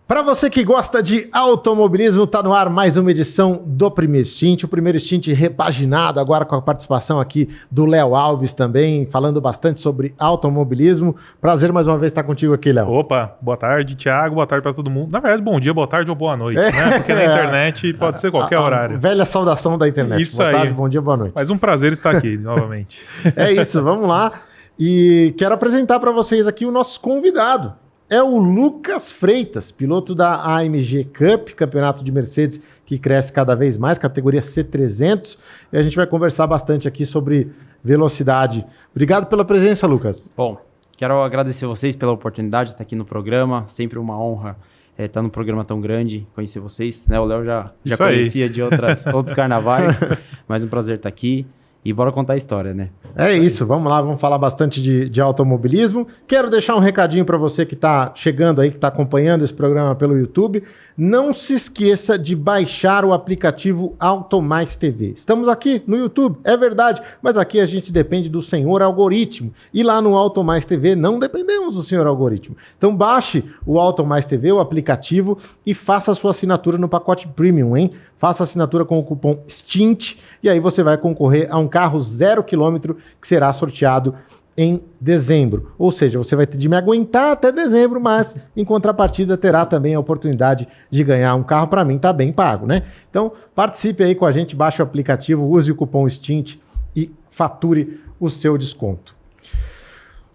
Para você que gosta de automobilismo, tá no ar mais uma edição do Primeiro Stint, o Primeiro Stint repaginado, agora com a participação aqui do Léo Alves também, falando bastante sobre automobilismo. Prazer mais uma vez estar contigo aqui, Léo. Opa, boa tarde, Thiago, boa tarde para todo mundo. Na verdade, bom dia, boa tarde ou boa noite, né? Porque na internet pode ser qualquer horário. Velha saudação da internet. Isso boa aí. tarde, bom dia, boa noite. Mas um prazer estar aqui novamente. É isso, vamos lá. E quero apresentar para vocês aqui o nosso convidado. É o Lucas Freitas, piloto da AMG Cup, campeonato de Mercedes que cresce cada vez mais, categoria C300. E a gente vai conversar bastante aqui sobre velocidade. Obrigado pela presença, Lucas. Bom, quero agradecer vocês pela oportunidade de estar aqui no programa. Sempre uma honra estar num programa tão grande, conhecer vocês. Né? O Léo já conhecia de outros carnavais, mas um prazer estar aqui. E bora contar a história, né? É isso, vamos lá, vamos falar bastante de automobilismo. Quero deixar um recadinho para você que está chegando aí, que está acompanhando esse programa pelo YouTube. Não se esqueça de baixar o aplicativo AutoMax TV. Estamos aqui no YouTube, é verdade, mas aqui a gente depende do senhor algoritmo. E lá no AutoMax TV não dependemos do senhor algoritmo. Então baixe o AutoMax TV, o aplicativo, e faça a sua assinatura no pacote Premium, hein? Faça a assinatura com o cupom STINT e aí você vai concorrer a um carro 0 km que será sorteado em dezembro. Ou seja, você vai ter de me aguentar até dezembro, mas em contrapartida terá também a oportunidade de ganhar um carro. Para mim tá bem pago, né? Então participe aí com a gente, baixe o aplicativo, use o cupom STINT e fature o seu desconto.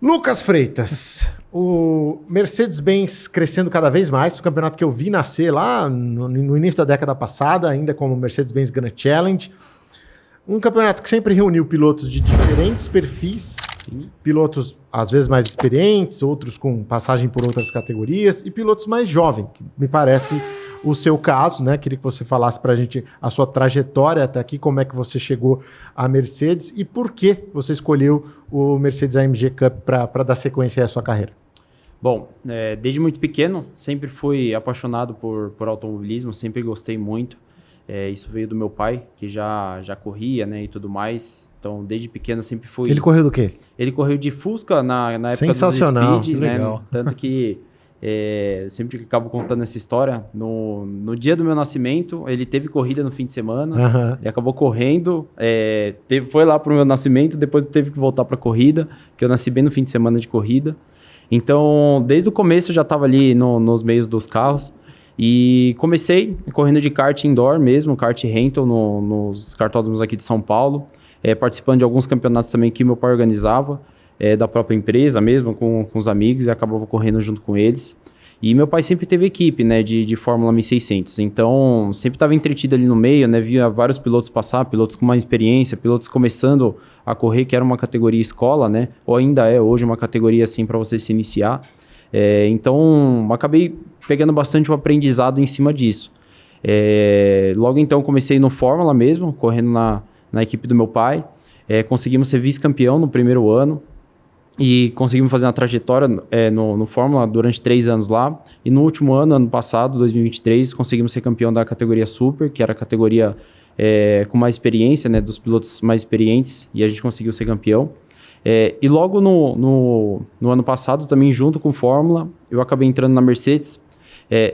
Lucas Freitas, o Mercedes-Benz crescendo cada vez mais, o campeonato que eu vi nascer lá no início da década passada, ainda como Mercedes-Benz Grand Challenge. Um campeonato que sempre reuniu pilotos de diferentes perfis, pilotos às vezes mais experientes, outros com passagem por outras categorias, e pilotos mais jovens, que me parece o seu caso, né? Queria que você falasse para a gente a sua trajetória até aqui, como é que você chegou à Mercedes e por que você escolheu o Mercedes AMG Cup para dar sequência à sua carreira. Bom, desde muito pequeno, sempre fui apaixonado por automobilismo, sempre gostei muito. Isso veio do meu pai, que já corria, né, e tudo mais. Então, desde pequeno sempre fui... Ele correu do quê? Ele correu de Fusca na época Sensacional, do Speed, que né? legal. Tanto que sempre que acabo contando essa história, no dia do meu nascimento, ele teve corrida no fim de semana, ele acabou correndo, foi lá pro meu nascimento, depois teve que voltar pra corrida, que eu nasci bem no fim de semana de corrida. Então, desde o começo eu já estava ali nos meios dos carros. E comecei correndo de kart indoor mesmo, kart rental nos kartódromos aqui de São Paulo, participando de alguns campeonatos também que meu pai organizava, da própria empresa mesmo, com os amigos, e acabava correndo junto com eles. E meu pai sempre teve equipe, né, de Fórmula 1600, então sempre estava entretido ali no meio, né, via vários pilotos passar, pilotos com mais experiência, pilotos começando a correr, que era uma categoria escola, né, ou ainda é hoje uma categoria assim para você se iniciar. Então, acabei pegando bastante o aprendizado em cima disso. Logo então, comecei no Fórmula mesmo, correndo na equipe do meu pai. Conseguimos ser vice-campeão no primeiro ano e conseguimos fazer uma trajetória no Fórmula durante 3 anos lá. E no último ano passado, 2023, conseguimos ser campeão da categoria Super, que era a categoria com mais experiência, né, dos pilotos mais experientes, e a gente conseguiu ser campeão. E logo no ano passado, também junto com Fórmula, eu acabei entrando na Mercedes.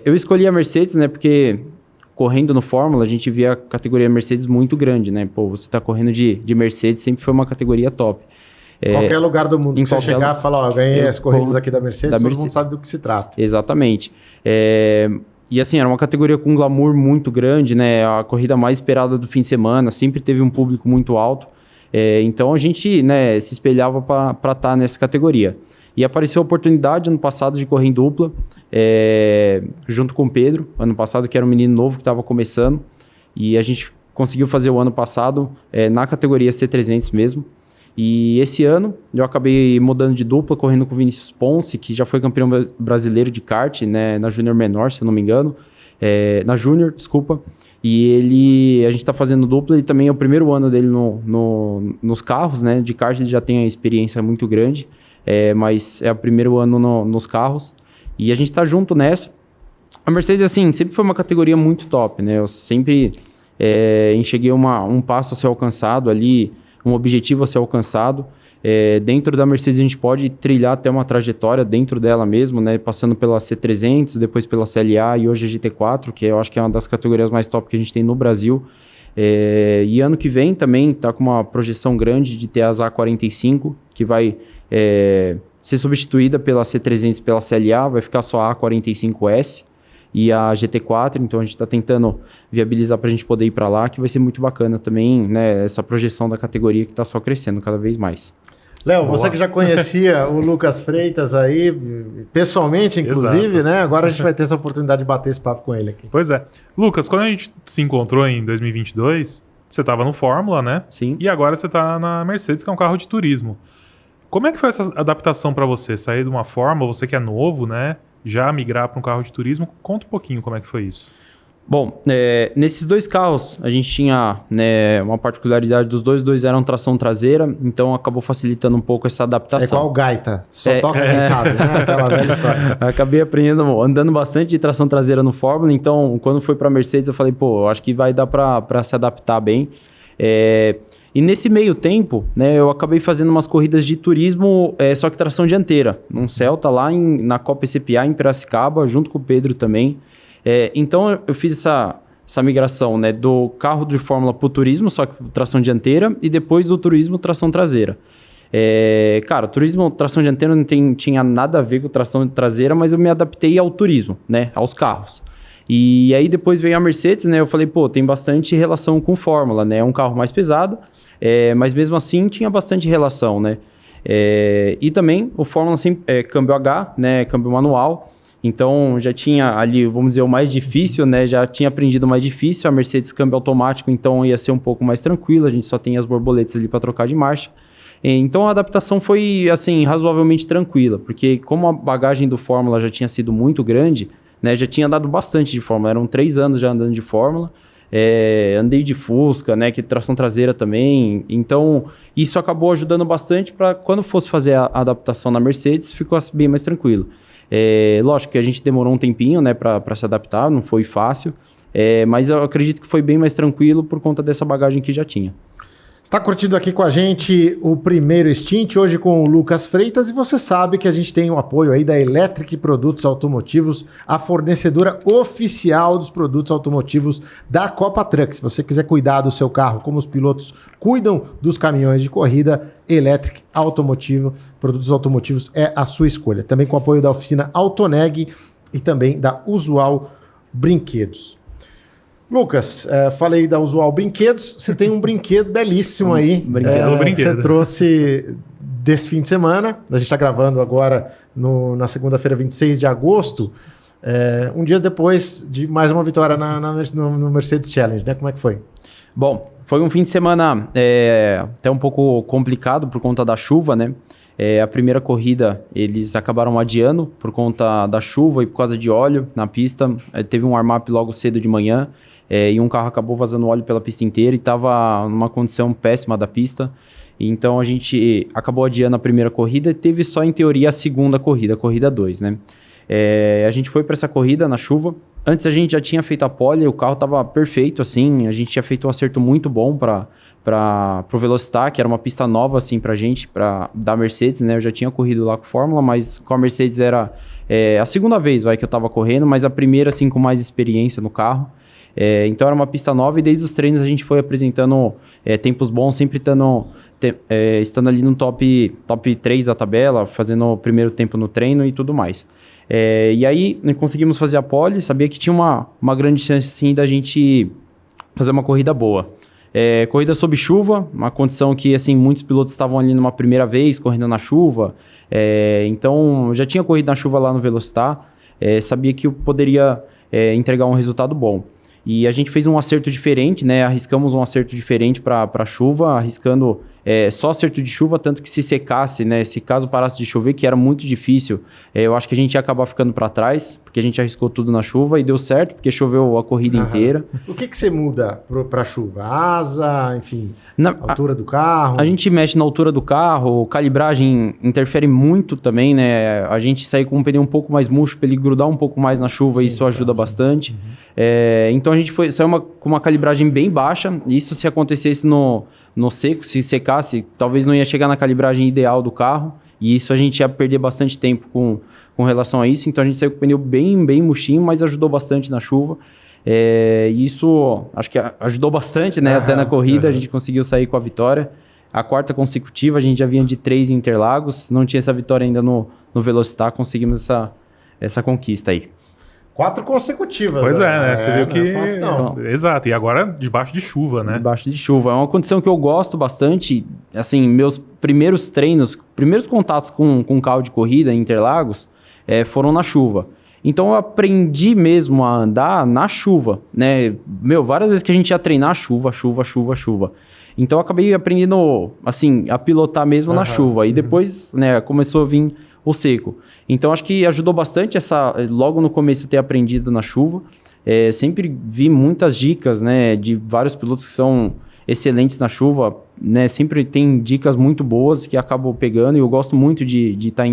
Eu escolhi a Mercedes, né, porque correndo no Fórmula, a gente via a categoria Mercedes muito grande, né? Pô, você tá correndo de Mercedes, sempre foi uma categoria top. Qualquer lugar do mundo que você chegar e falar, ó, eu ganhei as corridas aqui da Mercedes, todo mundo sabe do que se trata. Exatamente. E assim, era uma categoria com um glamour muito grande, né? A corrida mais esperada do fim de semana, sempre teve um público muito alto. Então a gente, né, se espelhava para estar nessa categoria. E apareceu a oportunidade ano passado de correr em dupla, junto com o Pedro, ano passado, que era um menino novo que estava começando. E a gente conseguiu fazer o ano passado na categoria C300 mesmo. E esse ano eu acabei mudando de dupla, correndo com o Vinícius Ponce, que já foi campeão brasileiro de kart, né, na Júnior Menor, se eu não me engano. Na Júnior, desculpa. E a gente tá fazendo dupla e também é o primeiro ano dele nos carros, né? De kart ele já tem a experiência muito grande, mas é o primeiro ano nos carros. E a gente tá junto nessa. A Mercedes, assim, sempre foi uma categoria muito top, né? Eu sempre enxerguei um passo a ser alcançado ali, um objetivo a ser alcançado. Dentro da Mercedes a gente pode trilhar até uma trajetória dentro dela mesmo, né? Passando pela C300, depois pela CLA e hoje a GT4, que eu acho que é uma das categorias mais top que a gente tem no Brasil. E ano que vem também está com uma projeção grande de ter as A45, que vai ser substituída pela C300 e pela CLA, vai ficar só a A45S e a GT4, então a gente está tentando viabilizar para a gente poder ir para lá, que vai ser muito bacana também, né, essa projeção da categoria que está só crescendo cada vez mais. Léo, você que já conhecia o Lucas Freitas aí, pessoalmente, inclusive, Exato. né? Agora a gente vai ter essa oportunidade de bater esse papo com ele aqui. Pois é. Lucas, quando a gente se encontrou em 2022, você estava no Fórmula, né? Sim. E agora você está na Mercedes, que é um carro de turismo. Como é que foi essa adaptação para você? Sair de uma Fórmula, você que é novo, né? Já migrar para um carro de turismo. Conta um pouquinho como é que foi isso. Bom, nesses dois carros a gente tinha, né, uma particularidade dos dois eram tração traseira, então acabou facilitando um pouco essa adaptação. É igual o Gaita, só toca quem sabe, né? Aquela velha história. Acabei andando bastante de tração traseira no Fórmula, então quando fui para a Mercedes eu falei, pô, acho que vai dar para se adaptar bem. E nesse meio tempo, né, eu acabei fazendo umas corridas de turismo, só que tração dianteira, num Celta lá na Copa ECPA em Piracicaba, junto com o Pedro também. Então eu fiz essa migração, né, do carro de Fórmula para o turismo, só que tração dianteira, e depois do turismo tração traseira. Cara, turismo tração dianteira não tinha nada a ver com tração traseira, mas eu me adaptei ao turismo, né, aos carros. E aí depois veio a Mercedes, né, eu falei, pô, tem bastante relação com Fórmula, né, é um carro mais pesado, mas mesmo assim tinha bastante relação, né. E também o Fórmula sempre câmbio H, né, câmbio manual. Então, já tinha ali, vamos dizer, o mais difícil, né? Já tinha aprendido o mais difícil, a Mercedes câmbio automático, então ia ser um pouco mais tranquilo, a gente só tem as borboletas ali para trocar de marcha. Então, a adaptação foi, assim, razoavelmente tranquila, porque como a bagagem do Fórmula já tinha sido muito grande, né? Já tinha andado bastante de Fórmula, eram 3 anos já andando de Fórmula, andei de Fusca, né? Que tração traseira também, então isso acabou ajudando bastante para quando fosse fazer a adaptação na Mercedes, ficou bem mais tranquilo. Lógico que a gente demorou um tempinho, né, para se adaptar, não foi fácil, mas eu acredito que foi bem mais tranquilo por conta dessa bagagem que já tinha. Está curtindo aqui com a gente o primeiro Stint, hoje com o Lucas Freitas, e você sabe que a gente tem o apoio aí da Electric Produtos Automotivos, a fornecedora oficial dos produtos automotivos da Copa Truck. Se você quiser cuidar do seu carro como os pilotos cuidam dos caminhões de corrida, Electric Automotivo, produtos automotivos é a sua escolha. Também com o apoio da oficina Autoneg e também da Usual Brinquedos. Lucas, falei da Usual Brinquedos, você tem um brinquedo belíssimo aí. Brinquedo. Você trouxe desse fim de semana, a gente está gravando agora na segunda-feira, 26 de agosto, um dia depois de mais uma vitória no Mercedes Challenge, né? Como é que foi? Bom, foi um fim de semana até um pouco complicado por conta da chuva, né? A primeira corrida eles acabaram adiando por conta da chuva e por causa de óleo na pista. Teve um warm-up logo cedo de manhã e um carro acabou vazando óleo pela pista inteira e estava numa condição péssima da pista. Então a gente acabou adiando a primeira corrida e teve só em teoria a segunda corrida, a corrida 2, né? A gente foi para essa corrida na chuva. Antes a gente já tinha feito a pole, o carro estava perfeito, assim, a gente tinha feito um acerto muito bom para o Velocitar, que era uma pista nova, assim, pra gente, da Mercedes, né? Eu já tinha corrido lá com Fórmula, mas com a Mercedes era a segunda vez, que eu estava correndo, mas a primeira, assim, com mais experiência no carro. Então era uma pista nova e desde os treinos a gente foi apresentando tempos bons, sempre estando ali no top 3 da tabela, fazendo o primeiro tempo no treino e tudo mais. E aí conseguimos fazer a pole, sabia que tinha uma grande chance assim, da gente fazer uma corrida boa. Corrida sob chuva, uma condição que assim, muitos pilotos estavam ali numa primeira vez, correndo na chuva. Então eu já tinha corrido na chuva lá no Velocitar, sabia que eu poderia entregar um resultado bom. E a gente fez um acerto diferente, né? Arriscamos um acerto diferente para a chuva, arriscando só acerto de chuva, tanto que se secasse, né? Se caso parasse de chover, que era muito difícil, eu acho que a gente ia acabar ficando para trás, porque a gente arriscou tudo na chuva e deu certo, porque choveu a corrida inteira. O que você muda para a chuva? Asa, enfim, altura do carro? A gente mexe na altura do carro, calibragem interfere muito também, né? A gente sai com um pneu um pouco mais murcho para ele grudar um pouco mais na chuva, isso ajuda bastante. Então a gente saiu com uma calibragem bem baixa, isso se acontecesse no no seco. Se secasse, talvez não ia chegar na calibragem ideal do carro. E isso a gente ia perder bastante tempo com relação a isso. Então a gente saiu com o pneu bem murchinho, mas ajudou bastante na chuva. E isso acho que ajudou bastante, né? Até na corrida a gente conseguiu sair com a vitória. A 4ª consecutiva, a gente já vinha de 3 em Interlagos. Não tinha essa vitória ainda no Velocitar. Conseguimos essa conquista aí. 4 consecutivas. Pois né? Você viu que... Não é fácil, não. Exato. E agora debaixo de chuva, né? Debaixo de chuva. É uma condição que eu gosto bastante. Assim, meus primeiros treinos, primeiros contatos com carro de corrida em Interlagos foram na chuva. Então eu aprendi mesmo a andar na chuva, né? Várias vezes que a gente ia treinar chuva. Então eu acabei aprendendo, assim, a pilotar mesmo na chuva. E depois, né, começou a vir o seco. Então acho que ajudou bastante logo no começo ter aprendido na chuva. Sempre vi muitas dicas, né, de vários pilotos que são excelentes na chuva, né? Sempre tem dicas muito boas que acabo pegando e eu gosto muito de estar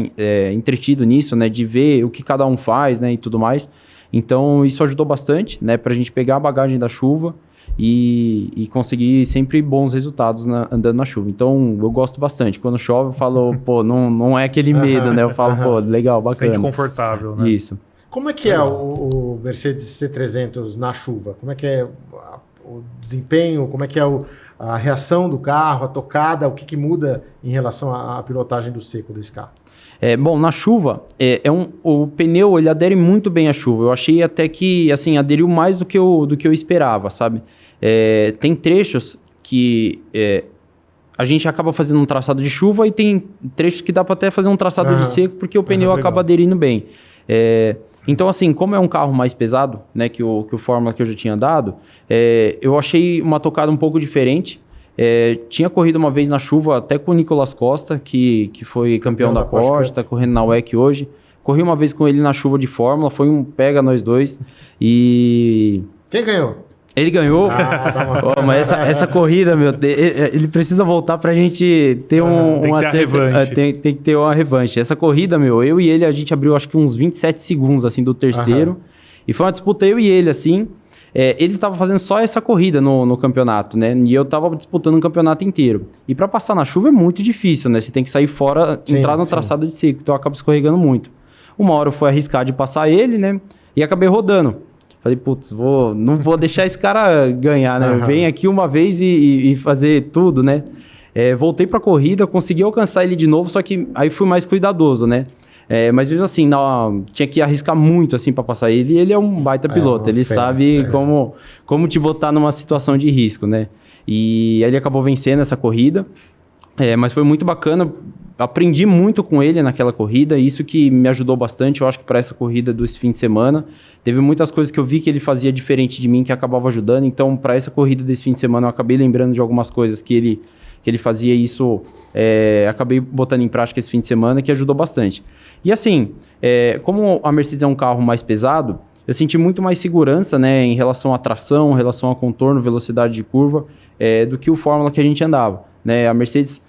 entretido nisso, né? De ver o que cada um faz, né? E tudo mais. Então isso ajudou bastante, né? Pra gente pegar a bagagem da chuva e conseguir sempre bons resultados andando na chuva. Então eu gosto bastante. Quando chove eu falo, pô, não é aquele medo, né? Eu falo, pô, legal, bacana. Sente confortável, né? Isso. Como é que é o Mercedes C300 na chuva? Como é que é o desempenho? Como é que é a reação do carro, a tocada? O que muda em relação à pilotagem do seco desse carro? Bom, na chuva, o pneu ele adere muito bem à chuva. Eu achei até que assim, aderiu mais do que eu esperava, sabe? Tem trechos que a gente acaba fazendo um traçado de chuva e tem trechos que dá para até fazer um traçado de seco porque o pneu acaba aderindo bem. Então, assim, como é um carro mais pesado, né, que o Fórmula que eu já tinha andado, eu achei uma tocada um pouco diferente. Tinha corrido uma vez na chuva até com o Nicolas Costa, que foi campeão da Porsche, está correndo na WEC hoje. Corri uma vez com ele na chuva de Fórmula, foi um pega nós dois. E... Quem ganhou? Ele ganhou. Mas essa corrida, ele precisa voltar pra gente ter tem que ter uma revanche. Essa corrida, eu e ele, a gente abriu acho que uns 27 segundos, assim, do terceiro. E foi uma disputa eu e ele, assim. Ele tava fazendo só essa corrida no campeonato, né? E eu tava disputando um campeonato inteiro. E pra passar na chuva é muito difícil, né? Você tem que sair fora, entrar no traçado de seco. Então eu acabo escorregando muito. Uma hora eu fui arriscar de passar ele, né? E acabei rodando. Falei, putz, não vou deixar esse cara ganhar, né? Vem aqui uma vez e fazer tudo, né? Voltei pra corrida, consegui alcançar ele de novo, só que aí fui mais cuidadoso, né? Mas mesmo assim, tinha que arriscar muito assim para passar ele. E ele é um baita piloto, ele sabe como te botar numa situação de risco, né? E ele acabou vencendo essa corrida, mas foi muito bacana. Aprendi muito com ele naquela corrida, isso que me ajudou bastante, eu acho que para essa corrida desse fim de semana. Teve muitas coisas que eu vi que ele fazia diferente de mim, que acabava ajudando. Então, para essa corrida desse fim de semana, eu acabei lembrando de algumas coisas que ele fazia, e isso acabei botando em prática esse fim de semana, que ajudou bastante. E assim, como a Mercedes é um carro mais pesado, eu senti muito mais segurança, né, em relação à tração, em relação a contorno, velocidade de curva, do que o Fórmula que a gente andava, né? A Mercedes...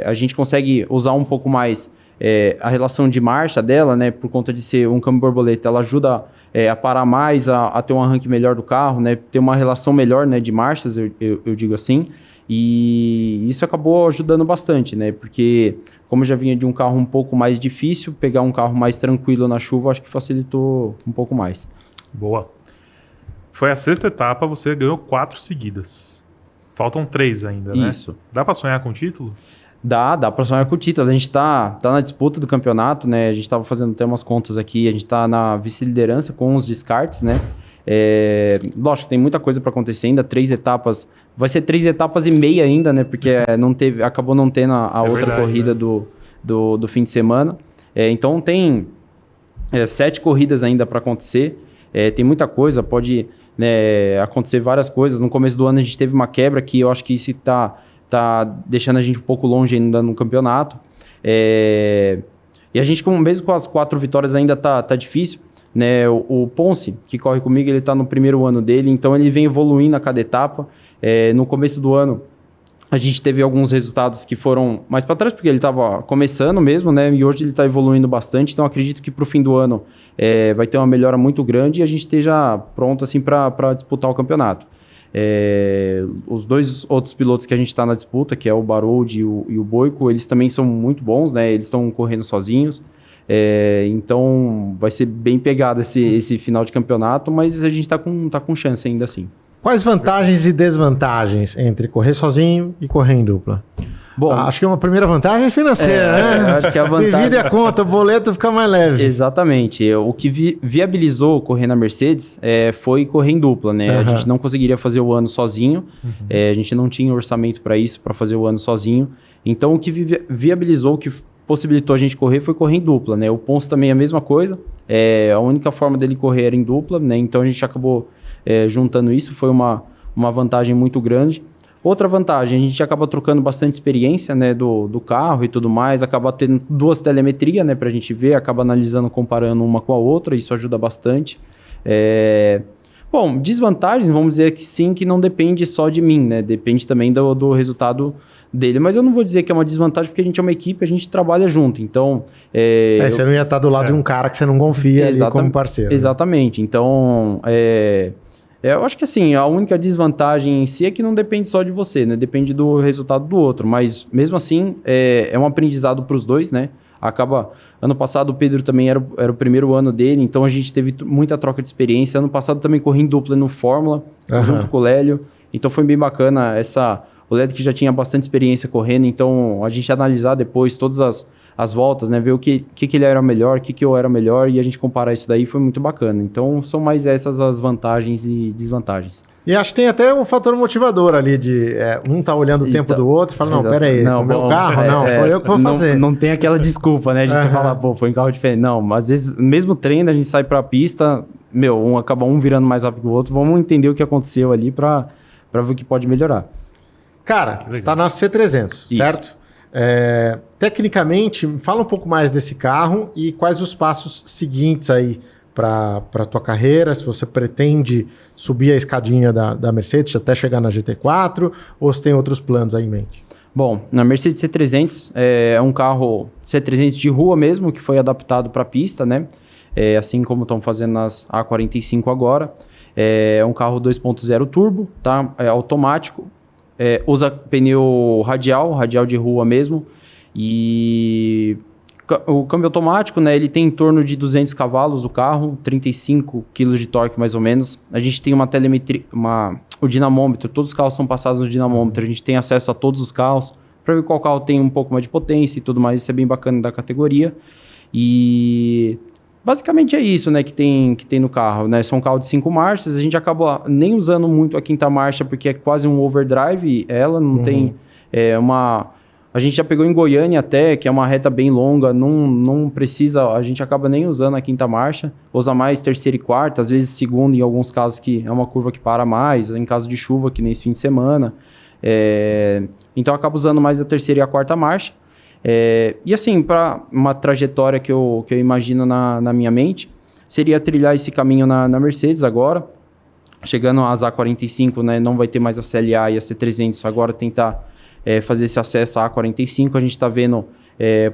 a gente consegue usar um pouco mais a relação de marcha dela, né? Por conta de ser um câmbio borboleta, ela ajuda a parar mais, a ter um arranque melhor do carro, né? Ter uma relação melhor, né, de marchas, eu digo assim. E isso acabou ajudando bastante, né? Porque como eu já vinha de um carro um pouco mais difícil, pegar um carro mais tranquilo na chuva, acho que facilitou um pouco mais. Boa. Foi a 6ª etapa, você ganhou 4 seguidas. Faltam 3 ainda, né? Isso. Dá pra sonhar com o título? Dá pra sonhar com o título. A gente tá na disputa do campeonato, né? A gente tava fazendo até umas contas aqui. A gente tá na vice-liderança com os descartes, né? Lógico, tem muita coisa para acontecer ainda. 3 etapas. Vai ser 3 etapas e meia ainda, né? Porque acabou não tendo a outra verdade, corrida, né? do fim de semana. Então tem 7 corridas ainda para acontecer. Tem muita coisa, pode... acontecer várias coisas. No começo do ano a gente teve uma quebra que eu acho que isso tá deixando a gente um pouco longe ainda no campeonato. E a gente, mesmo com as 4 vitórias, ainda tá difícil, né? O Ponce, que corre comigo, ele tá no primeiro ano dele, então ele vem evoluindo a cada etapa. No começo do ano a gente teve alguns resultados que foram mais para trás, porque ele estava começando mesmo, né? E hoje ele está evoluindo bastante, então acredito que para o fim do ano vai ter uma melhora muito grande e a gente esteja pronto assim, para disputar o campeonato. Os dois outros pilotos que a gente está na disputa, que é o Barold e o Boico, eles também são muito bons, né? Eles estão correndo sozinhos. Então vai ser bem pegado esse final de campeonato, mas a gente tá com chance ainda assim. Quais vantagens e desvantagens entre correr sozinho e correr em dupla? Bom, acho que uma primeira vantagem financeira, né? Acho que a vantagem... Divide a conta, o boleto fica mais leve. Exatamente. O que viabilizou correr na Mercedes foi correr em dupla, né? A gente não conseguiria fazer o ano sozinho, a gente não tinha orçamento para isso, para fazer o ano sozinho. Então, o que viabilizou, o que possibilitou a gente correr foi correr em dupla, né? O Ponce também é a mesma coisa, a única forma dele correr era em dupla, né? Então, a gente acabou juntando isso, foi uma vantagem muito grande. Outra vantagem, a gente acaba trocando bastante experiência, né, do carro e tudo mais, acaba tendo duas telemetrias, né, pra gente ver, acaba analisando, comparando uma com a outra, isso ajuda bastante. Bom, desvantagens, vamos dizer que sim, que não depende só de mim, né, depende também do resultado dele, mas eu não vou dizer que é uma desvantagem porque a gente é uma equipe, a gente trabalha junto, então... você não ia estar do lado de um cara que você não confia ali como parceiro. Exatamente, né? Então... eu acho que assim, a única desvantagem em si é que não depende só de você, né? Depende do resultado do outro, mas mesmo assim é um aprendizado para os dois, né? Ano passado o Pedro também era o primeiro ano dele, então a gente teve muita troca de experiência. Ano passado também corri em dupla no Fórmula, junto com o Lélio, então foi bem bacana o Lélio que já tinha bastante experiência correndo, então a gente analisar depois todas as voltas, né? Ver o que ele era melhor, o que eu era melhor, e a gente comparar isso daí foi muito bacana. Então, são mais essas as vantagens e desvantagens. E acho que tem até um fator motivador ali de um tá olhando o tempo do outro e fala, não, pera aí, o meu carro, sou eu que vou fazer. Não tem aquela desculpa, né? De você falar, pô, foi um carro diferente. Não, às vezes, mesmo treino, a gente sai pra pista, acaba virando mais rápido que o outro, vamos entender o que aconteceu ali pra ver o que pode melhorar. Cara, você tá na C300, isso. Certo? Tecnicamente, fala um pouco mais desse carro e quais os passos seguintes aí para a tua carreira, se você pretende subir a escadinha da Mercedes até chegar na GT4 ou se tem outros planos aí em mente? Bom, na Mercedes C300 é um carro C300 de rua mesmo, que foi adaptado para pista, né? Assim como estão fazendo nas A45 agora. É um carro 2.0 turbo, tá? Automático. Usa pneu radial de rua mesmo, e o câmbio automático, né, ele tem em torno de 200 cavalos o carro, 35 kg de torque mais ou menos. A gente tem uma telemetria, o dinamômetro, todos os carros são passados no dinamômetro, a gente tem acesso a todos os carros, para ver qual carro tem um pouco mais de potência e tudo mais, isso é bem bacana da categoria. E... basicamente é isso, né, que tem no carro, né? São carros de 5 marchas, a gente acaba nem usando muito a quinta marcha porque é quase um overdrive, ela não tem A gente já pegou em Goiânia até, que é uma reta bem longa, não precisa, a gente acaba nem usando a quinta marcha, usa mais terceira e quarta, às vezes segunda em alguns casos que é uma curva que para mais, em caso de chuva, que nesse fim de semana. Então acaba usando mais a terceira e a quarta marcha. E assim, para uma trajetória que eu imagino na minha mente, seria trilhar esse caminho na Mercedes agora, chegando às A45, né, não vai ter mais a CLA e a C300, agora tentar fazer esse acesso à A45, a gente está vendo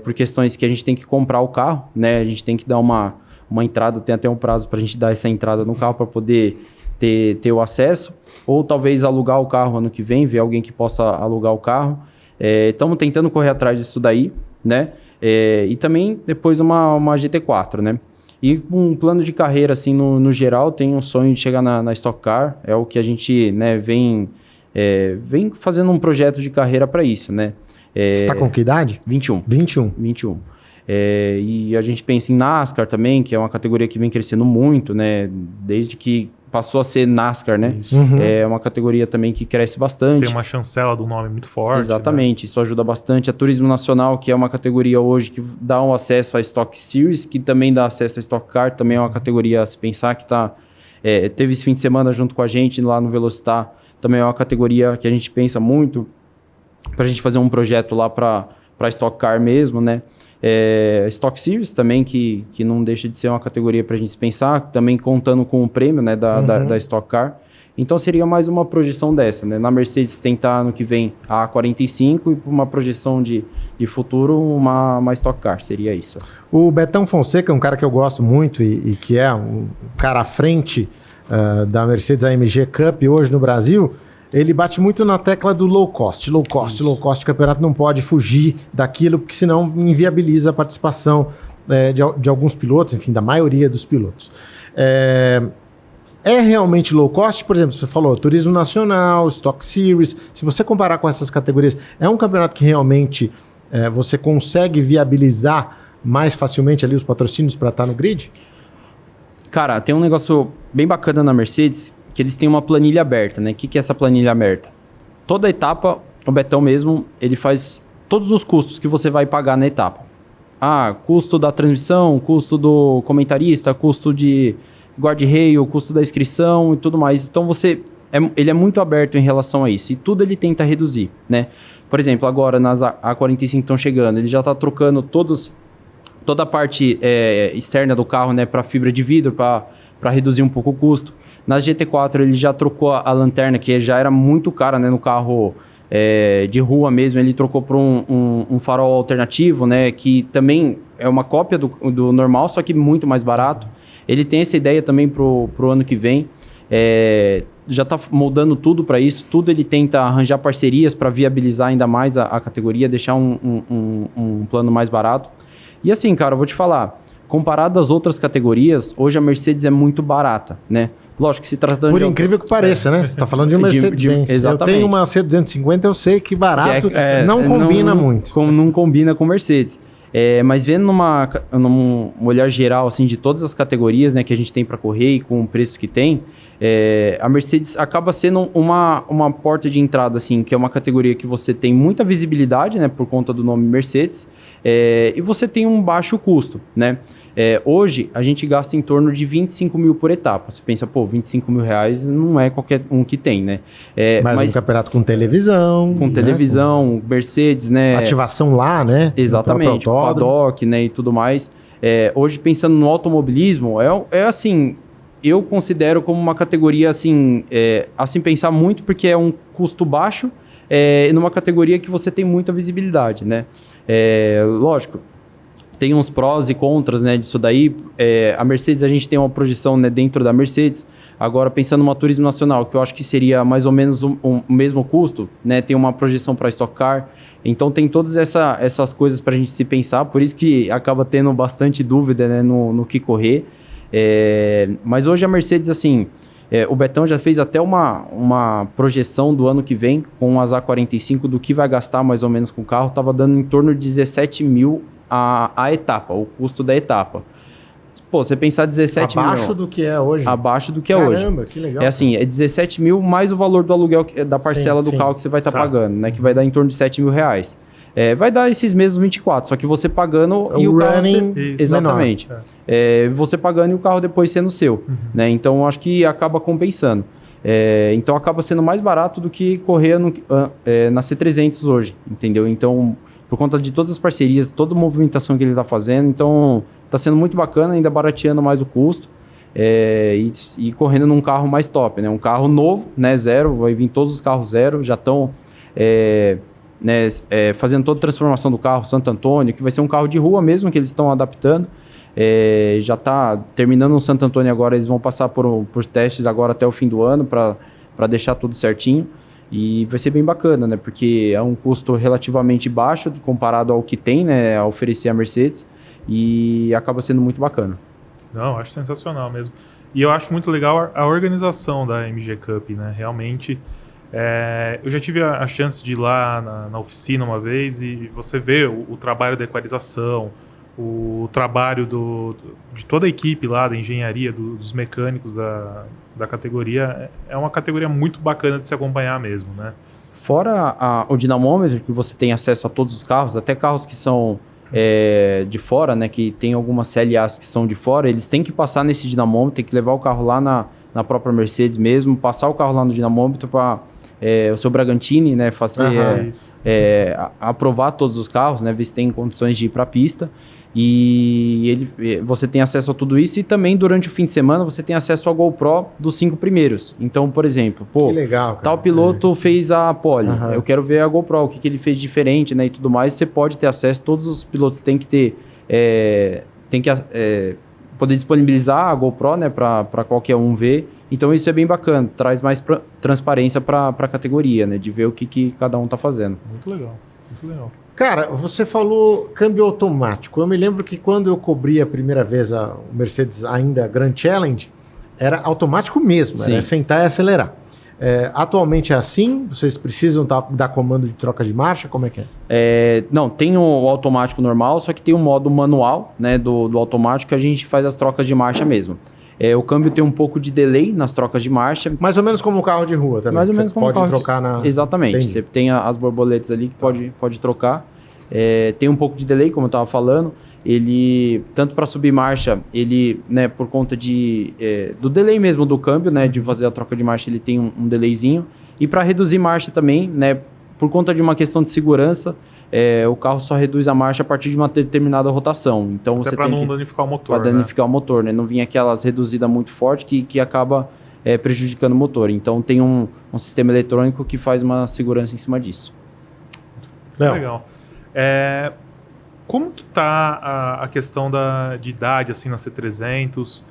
por questões que a gente tem que comprar o carro, né, a gente tem que dar uma entrada, tem até um prazo para a gente dar essa entrada no carro para poder ter o acesso, ou talvez alugar o carro ano que vem, ver alguém que possa alugar o carro. Estamos tentando correr atrás disso daí, né? E também depois uma GT4, né? E um plano de carreira, assim, no geral, tem um sonho de chegar na Stock Car, é o que a gente, né, vem fazendo um projeto de carreira para isso, né? Você está com que idade? 21. 21. E a gente pensa em NASCAR também, que é uma categoria que vem crescendo muito, né? Desde que passou a ser NASCAR, né? É uma categoria também que cresce bastante. Tem uma chancela do nome muito forte. Exatamente, né? Isso ajuda bastante. A Turismo Nacional, que é uma categoria hoje que dá um acesso à Stock Series, que também dá acesso à Stock Car, também é uma categoria a se pensar que teve esse fim de semana junto com a gente lá no Velocitar, também é uma categoria que a gente pensa muito para a gente fazer um projeto lá para Stock Car mesmo, né? Stock Series também, que não deixa de ser uma categoria para a gente pensar, também contando com o prêmio, né, da Stock Car. Então seria mais uma projeção dessa, né? Na Mercedes tentar ano que vem a A45 e uma projeção de futuro uma Stock Car, seria isso. O Betão Fonseca é um cara que eu gosto muito e que é um cara à frente da Mercedes AMG Cup hoje no Brasil, ele bate muito na tecla do low cost. Low cost. O campeonato não pode fugir daquilo, porque senão inviabiliza a participação de alguns pilotos, enfim, da maioria dos pilotos. É realmente low cost? Por exemplo, você falou Turismo Nacional, Stock Series. Se você comparar com essas categorias, é um campeonato que realmente você consegue viabilizar mais facilmente ali os patrocínios para estar no grid? Cara, tem um negócio bem bacana na Mercedes, que eles têm uma planilha aberta, né? O que é essa planilha aberta? Toda etapa, o Betão mesmo, ele faz todos os custos que você vai pagar na etapa. Custo da transmissão, custo do comentarista, custo de guarda-reio, custo da inscrição e tudo mais. Então ele é muito aberto em relação a isso e tudo ele tenta reduzir, né? Por exemplo, agora nas A45 estão chegando, ele já está trocando toda a parte externa do carro, né, para fibra de vidro, para reduzir um pouco o custo. Nas GT4 ele já trocou a lanterna, que já era muito cara, né, no carro de rua mesmo, ele trocou por um farol alternativo, né, que também é uma cópia do normal, só que muito mais barato. Ele tem essa ideia também pro ano que vem. Já está moldando tudo para isso. Tudo ele tenta arranjar parcerias para viabilizar ainda mais a categoria, deixar um plano mais barato. E assim, cara, eu vou te falar, comparado às outras categorias, hoje a Mercedes é muito barata, né? Lógico que se tratando Por incrível que pareça, né? Você está falando de uma Mercedes-Benz. Exatamente. Eu tenho uma C250, eu sei que barato não combina muito. Não combina com Mercedes. Mas vendo num olhar geral assim, de todas as categorias, né, que a gente tem para correr e com o preço que tem, a Mercedes acaba sendo uma porta de entrada, assim, que é uma categoria que você tem muita visibilidade, né, por conta do nome Mercedes, e você tem um baixo custo, né? Hoje, a gente gasta em torno de 25 mil por etapa. Você pensa, 25 mil reais não é qualquer um que tem, né? Mas um campeonato com televisão. Com televisão, Mercedes, né? Ativação lá, né? Exatamente, paddock, né, e tudo mais. Hoje, pensando no automobilismo, assim, eu considero como uma categoria, assim, assim pensar muito, porque é um custo baixo, numa categoria que você tem muita visibilidade, né? Lógico, tem uns prós e contras, né, disso daí. A Mercedes, a gente tem uma projeção, né, dentro da Mercedes. Agora, pensando no Turismo Nacional, que eu acho que seria mais ou menos o mesmo custo, né, tem uma projeção para Stock Car. Então, tem todas essas coisas para a gente se pensar. Por isso que acaba tendo bastante dúvida, né, no que correr. Mas hoje a Mercedes, assim, o Betão já fez até uma projeção do ano que vem com as A45 do que vai gastar mais ou menos com o carro. Estava dando em torno de 17 mil a etapa, o custo da etapa. Você pensar 17 mil... Abaixo do que é hoje. Abaixo do que é hoje. Caramba, que legal. Assim, 17 mil mais o valor do aluguel da parcela do carro que você vai estar pagando, né? Que vai dar em torno de 7 mil reais. Vai dar esses mesmos 24, só que você pagando e o carro... Exatamente. Você pagando e o carro depois sendo seu. Né? Então, eu acho que acaba compensando. Então, acaba sendo mais barato do que correr na C300 hoje, entendeu? Então, por conta de todas as parcerias, toda a movimentação que ele está fazendo, então, está sendo muito bacana, ainda barateando mais o custo e correndo num carro mais top, né? Um carro novo, né? Zero, vai vir todos os carros zero, já estão... fazendo toda a transformação do carro, Santo Antônio, que vai ser um carro de rua mesmo, que eles estão adaptando. Já está terminando no Santo Antônio agora, eles vão passar por testes agora até o fim do ano, para deixar tudo certinho. E vai ser bem bacana, né? Porque é um custo relativamente baixo comparado ao que tem, né, a oferecer a Mercedes, e acaba sendo muito bacana. Não, acho sensacional mesmo. E eu acho muito legal a organização da MG Cup, né? Realmente... eu já tive a chance de ir lá na oficina uma vez e você vê o trabalho da equalização, o trabalho de toda a equipe lá, da engenharia, dos mecânicos da categoria. É uma categoria muito bacana de se acompanhar mesmo, né? Fora o dinamômetro, que você tem acesso a todos os carros, até carros que são de fora, né, que tem algumas CLAs que são de fora, eles têm que passar nesse dinamômetro, tem que levar o carro lá na própria Mercedes mesmo, passar o carro lá no dinamômetro para... o seu Bragantini, né, fazer aprovar todos os carros, né, ver se tem condições de ir para a pista, e você tem acesso a tudo isso, e também durante o fim de semana você tem acesso ao GoPro dos 5 primeiros. Então, por exemplo, que legal, cara. Tal piloto fez a pole, eu quero ver a GoPro, o que ele fez diferente, né, e tudo mais. Você pode ter acesso, todos os pilotos têm que ter, poder disponibilizar a GoPro, né, para qualquer um ver. Então isso é bem bacana, traz mais transparência para a categoria, né? De ver o que cada um tá fazendo. Muito legal, muito legal. Cara, você falou câmbio automático. Eu me lembro que quando eu cobri a primeira vez o Mercedes ainda Grand Challenge, era automático mesmo, era sentar e acelerar. Atualmente é assim? Vocês precisam dar comando de troca de marcha? Como é que é? Não, tem o automático normal, só que tem um modo manual, né, do automático que a gente faz as trocas de marcha mesmo. O câmbio tem um pouco de delay nas trocas de marcha. Mais ou menos como o carro de rua também. Mais ou menos como pode trocar na... Exatamente. Entendi. Você tem as borboletas ali que pode trocar. Tem um pouco de delay, como eu estava falando. Ele, tanto para subir marcha, ele, né, por conta do delay mesmo do câmbio, né, de fazer a troca de marcha, ele tem um delayzinho. E para reduzir marcha também, né, por conta de uma questão de segurança, o carro só reduz a marcha a partir de uma determinada rotação. Então até você para tem não danificar o motor. Para danificar o motor, né? Não vinha aquelas reduzidas muito forte que acaba prejudicando o motor. Então tem um sistema eletrônico que faz uma segurança em cima disso. Legal. Como que tá a questão de idade assim na C300?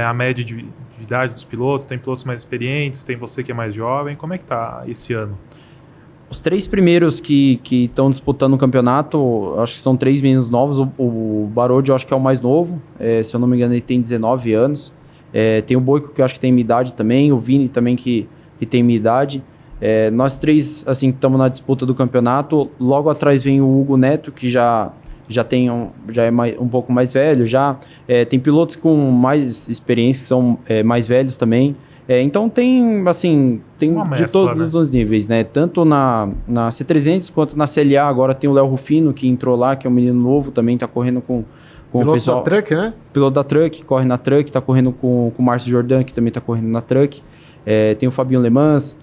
A média de idade dos pilotos? Tem pilotos mais experientes? Tem você que é mais jovem? Como é que tá esse ano? Os 3 primeiros que estão disputando o campeonato, acho que são 3 meninos novos. O Barodi, eu acho que é o mais novo. Se eu não me engano, ele tem 19 anos. Tem o Boico, que eu acho que tem minha idade também. O Vini também, que tem minha idade. Nós 3, assim, estamos na disputa do campeonato. Logo atrás vem o Hugo Neto, que já é um pouco mais velho. Tem pilotos com mais experiência, que são mais velhos também. Então tem, assim, de todos os níveis, né? Tanto na C300 quanto na CLA. Agora tem o Léo Rufino, que entrou lá, que é um menino novo, também tá correndo com o pessoal. Piloto da Truck, né? Piloto da Truck, corre na Truck, tá correndo com o Márcio Jordan, que também tá correndo na Truck. Tem o Fabinho Le Mans.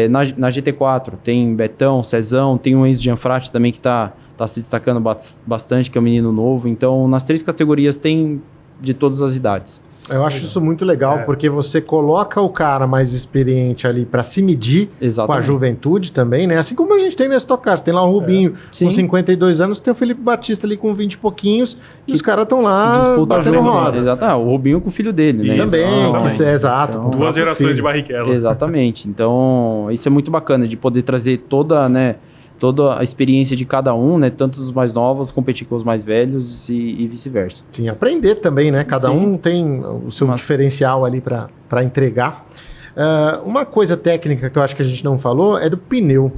Na GT4 tem Betão, Cezão, tem o Enzo Gianfratti também, que tá se destacando bastante, que é um menino novo. Então, nas 3 categorias tem de todas as idades. Eu acho isso muito legal, porque você coloca o cara mais experiente ali para se medir com a juventude também, né? Assim como a gente tem na Stock Cars, tem lá o Rubinho com 52 anos, tem o Felipe Batista ali com 20 e pouquinhos, e os caras estão lá batendo roda. Exato, o Rubinho com o filho dele, né? Exato. Então, 2 gerações de Barrichello. Exatamente. Então, isso é muito bacana, de poder trazer toda a experiência de cada um, né? Tanto os mais novos competir com os mais velhos e vice-versa. Sim, aprender também, né? Cada um tem o seu diferencial ali para entregar. Uma coisa técnica que eu acho que a gente não falou é do pneu.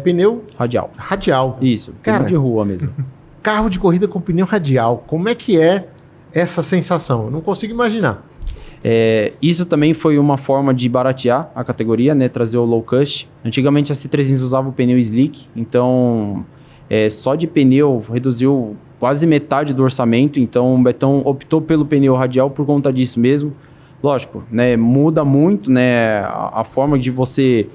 Pneu... Radial. Isso, pneu de rua mesmo. Carro de corrida com pneu radial. Como é que é essa sensação? Eu não consigo imaginar. Isso também foi uma forma de baratear a categoria, né? Trazer o low cost. Antigamente a C300 usava o pneu slick, então só de pneu reduziu quase metade do orçamento, então o Betão optou pelo pneu radial por conta disso mesmo. Lógico, né? Muda muito, né? A forma de você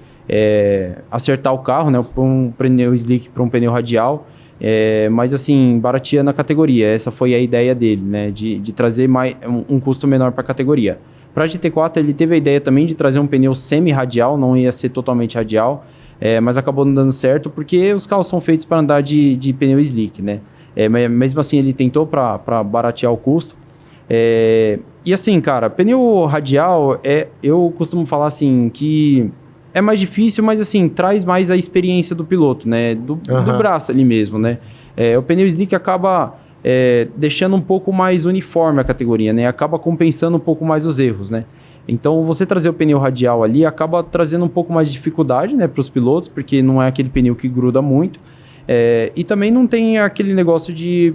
acertar o carro, né? Um pneu slick para um pneu radial. Mas assim, barateando a categoria, essa foi a ideia dele, né, de trazer um custo menor para a categoria. Para a GT4 ele teve a ideia também de trazer um pneu semi-radial, não ia ser totalmente radial, mas acabou não dando certo porque os carros são feitos para andar de pneu slick, né. Mesmo assim ele tentou para baratear o custo. E assim, cara, pneu radial, eu costumo falar assim que... é mais difícil, mas assim, traz mais a experiência do piloto, né? Do braço ali mesmo, né? O pneu slick acaba deixando um pouco mais uniforme a categoria, né? Acaba compensando um pouco mais os erros, né? Então, você trazer o pneu radial ali acaba trazendo um pouco mais de dificuldade, né? Para os pilotos, porque não é aquele pneu que gruda muito. E também não tem aquele negócio de...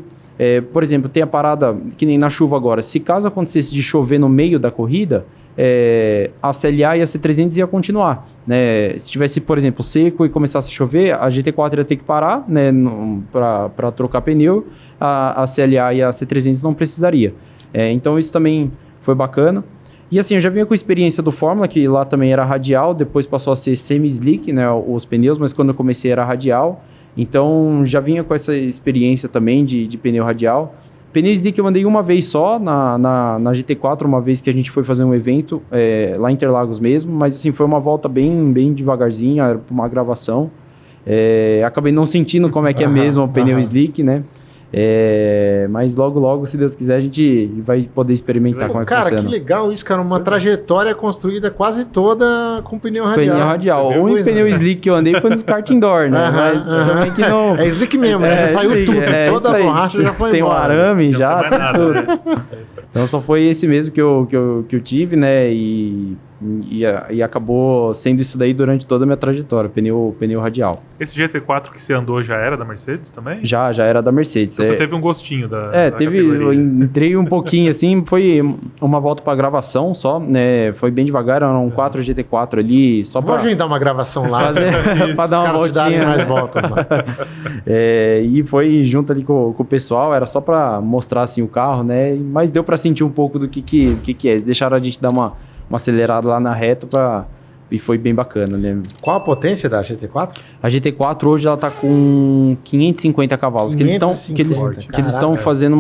por exemplo, tem a parada, que nem na chuva agora. Se caso acontecesse de chover no meio da corrida... a CLA e a C300 ia continuar, né? Se tivesse, por exemplo, seco e começasse a chover, a GT4 ia ter que parar, né, para trocar pneu, a CLA e a C300 não precisaria. Então isso também foi bacana. E assim, eu já vinha com a experiência do Fórmula, que lá também era radial, depois passou a ser semi-slick, né, os pneus, mas quando eu comecei era radial. Então já vinha com essa experiência também de pneu radial. Pneu slick eu andei uma vez só na GT4, uma vez que a gente foi fazer um evento lá em Interlagos mesmo, mas assim, foi uma volta bem devagarzinha, era uma gravação. Acabei não sentindo como é que é mesmo o pneu slick, né? Mas logo, se Deus quiser, a gente vai poder experimentar como é que funciona. funciona. Cara, que legal isso, cara. Uma trajetória construída quase toda com pneu radial. Pneu radial. O único pneu slick que eu andei foi nos kart indoor, né? Mas também que não... É slick mesmo, né? Já saiu tudo. Toda a borracha já foi Tem embora. Tem um arame já, não tá tudo. Né? Então só foi esse mesmo que eu tive, né? E acabou sendo isso daí durante toda a minha trajetória, pneu radial. Esse GT4 que você andou já era da Mercedes também? Já era da Mercedes. Então você teve um gostinho da teve. categoria. Eu entrei um pouquinho assim, foi uma volta pra gravação só, né? Foi bem devagar, eram 4 GT4 ali, só pra... Vou agendar uma gravação lá. Pra dar uma voltinha. Mais voltas lá. E foi junto ali com o pessoal, era só pra mostrar assim o carro, né? Mas deu pra sentir um pouco do que é. Eles deixaram a gente dar uma acelerada lá na reta e foi bem bacana, né? Qual a potência da GT4? A GT4 hoje ela tá com 550 cavalos, que eles estão fazendo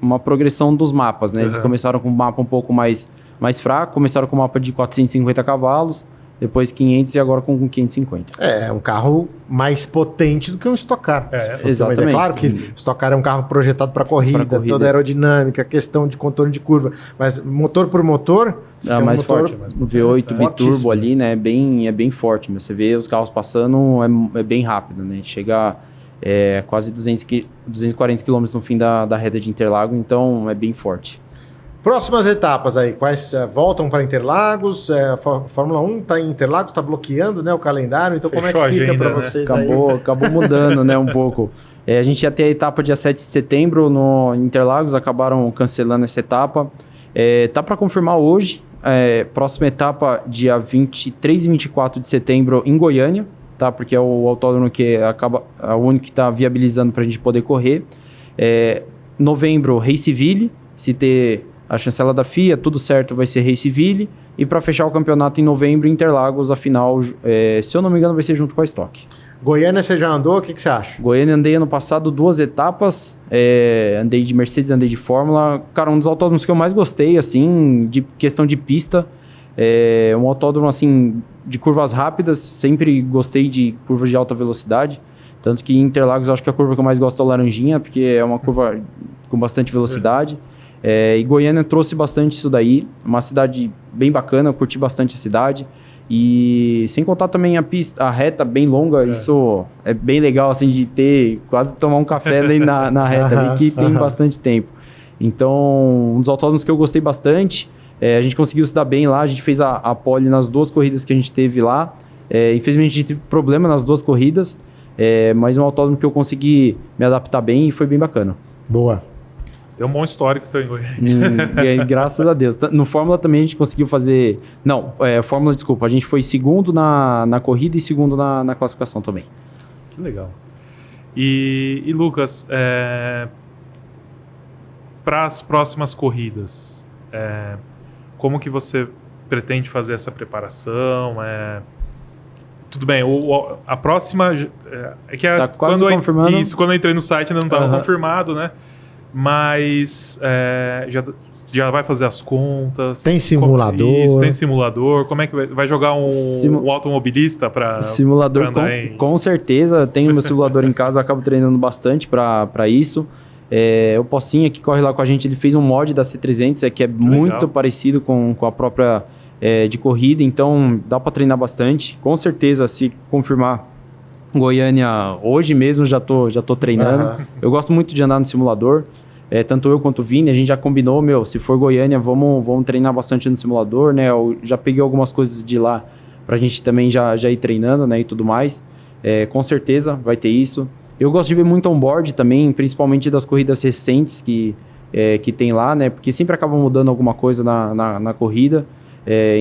uma progressão dos mapas, né? Eles começaram com um mapa um pouco mais fraco, começaram com um mapa de 450 cavalos, depois 500 e agora com 550. É um carro mais potente do que um Stock Car. Exatamente. É claro que o Stock Car é um carro projetado para corrida, toda aerodinâmica, questão de contorno de curva, mas motor por motor... mais forte. O V8 biturbo ali, né, é bem forte. Mas você vê os carros passando, é bem rápido, né? Chega quase 240 km no fim da reta de Interlagos, então é bem forte. Próximas etapas aí, quais voltam para Interlagos? A Fórmula 1 está em Interlagos, está bloqueando, né, o calendário, então Fechou como é que fica para né? vocês Acabou mudando, né, um pouco. A gente ia ter a etapa dia 7 de setembro no Interlagos, acabaram cancelando essa etapa. Tá para confirmar hoje, próxima etapa dia 23 e 24 de setembro em Goiânia, tá? Porque é o autódromo que é o único que está viabilizando para a gente poder correr. Novembro, Raceville, se ter a chancela da FIA, tudo certo, vai ser Raceville. E para fechar o campeonato em novembro, Interlagos, a final, se eu não me engano, vai ser junto com a Stock. Goiânia você já andou? O que você acha? Goiânia andei ano passado 2 etapas, andei de Mercedes, andei de Fórmula. Cara, um dos autódromos que eu mais gostei, assim, de questão de pista. Um autódromo, assim, de curvas rápidas, sempre gostei de curvas de alta velocidade. Tanto que em Interlagos eu acho que a curva que eu mais gosto é a Laranjinha, porque é uma curva com bastante velocidade. E Goiânia trouxe bastante isso daí, uma cidade bem bacana, eu curti bastante a cidade. E sem contar também a reta bem longa, isso é bem legal, assim, de ter, quase tomar um café ali na reta ali, que tem bastante tempo. Então, um dos autódromos que eu gostei bastante, a gente conseguiu se dar bem lá, a gente fez a pole nas 2 corridas que a gente teve lá. Infelizmente a gente teve problema nas 2 corridas, mas é um autódromo que eu consegui me adaptar bem e foi bem bacana. Boa. Tem um bom histórico também, Goiânia. Graças a Deus. No Fórmula também a gente conseguiu fazer... Não, Fórmula, desculpa. A gente foi segundo na corrida e segundo na classificação também. Que legal. E Lucas, para as próximas corridas, como que você pretende fazer essa preparação? Tudo bem, a próxima... tá quase confirmando. Quando eu entrei no site ainda não estava confirmado, né? Mas já vai fazer as contas. Tem simulador. Tem simulador. Como é que vai jogar um automobilista para simulador? Com certeza. Tenho meu simulador em casa, eu acabo treinando bastante para isso. O Pocinha que corre lá com a gente, ele fez um mod da C300, que é muito parecido com a própria de corrida, então dá para treinar bastante. Com certeza, se confirmar Goiânia hoje mesmo, já tô treinando. Eu gosto muito de andar no simulador, tanto eu quanto o Vini, a gente já combinou, se for Goiânia, vamos treinar bastante no simulador, né? Eu já peguei algumas coisas de lá pra gente também já ir treinando, né, e tudo mais. Com certeza vai ter isso. Eu gosto de ver muito on-board também, principalmente das corridas recentes que tem lá, né? Porque sempre acaba mudando alguma coisa na corrida.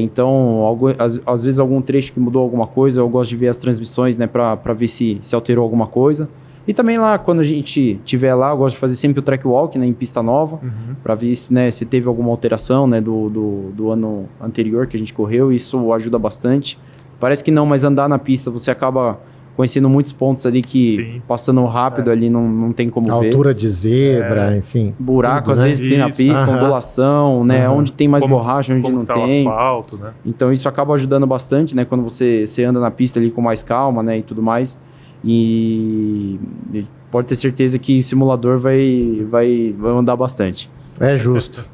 Então, às vezes algum trecho que mudou alguma coisa, eu gosto de ver as transmissões, né, para ver se alterou alguma coisa. E também lá, quando a gente estiver lá, eu gosto de fazer sempre o track walk, né, em pista nova, para ver se teve alguma alteração, né, do ano anterior que a gente correu. Isso ajuda bastante. Parece que não, mas andar na pista você acaba conhecendo muitos pontos ali que passando rápido ali não tem como ver. Altura de zebra, enfim. Buraco, tudo, às vezes que tem na pista, ondulação, né? Onde tem mais borracha, onde não tem. O asfalto, né? Então isso acaba ajudando bastante, né? Quando você anda na pista ali com mais calma, né? E tudo mais. E pode ter certeza que simulador vai andar bastante. É justo.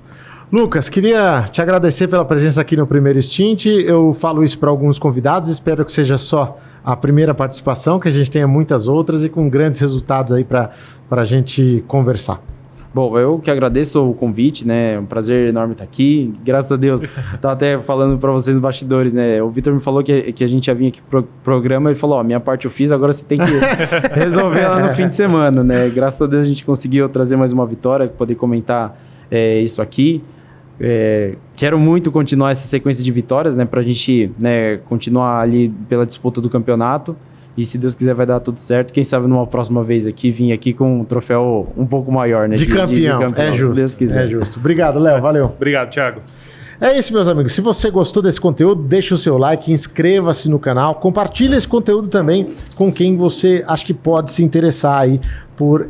Lucas, queria te agradecer pela presença aqui no Primeiro Stint. Eu falo isso para alguns convidados, espero que seja só a primeira participação, que a gente tenha muitas outras e com grandes resultados aí para a gente conversar. Bom, eu que agradeço o convite, né? É um prazer enorme estar aqui. Graças a Deus, estava até falando para vocês nos bastidores, né? O Vitor me falou que a gente já vinha aqui pro programa, ele falou, minha parte eu fiz, agora você tem que resolver ela no fim de semana, né? Graças a Deus a gente conseguiu trazer mais uma vitória, poder comentar isso aqui. Quero muito continuar essa sequência de vitórias, né? Pra gente, né, continuar ali pela disputa do campeonato. E se Deus quiser vai dar tudo certo. Quem sabe numa próxima vez aqui, vir aqui com um troféu um pouco maior, né? De campeão. É justo. Se Deus quiser. É justo. Obrigado, Léo. Valeu. Obrigado, Thiago. É isso, meus amigos. Se você gostou desse conteúdo, deixa o seu like, inscreva-se no canal, compartilhe esse conteúdo também com quem você acha que pode se interessar aí por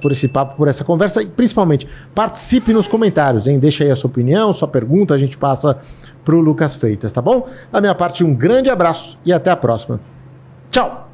esse papo, por essa conversa. E principalmente, participe nos comentários, hein? Deixa aí a sua opinião, sua pergunta, a gente passa pro Lucas Freitas, tá bom? Da minha parte, um grande abraço e até a próxima. Tchau!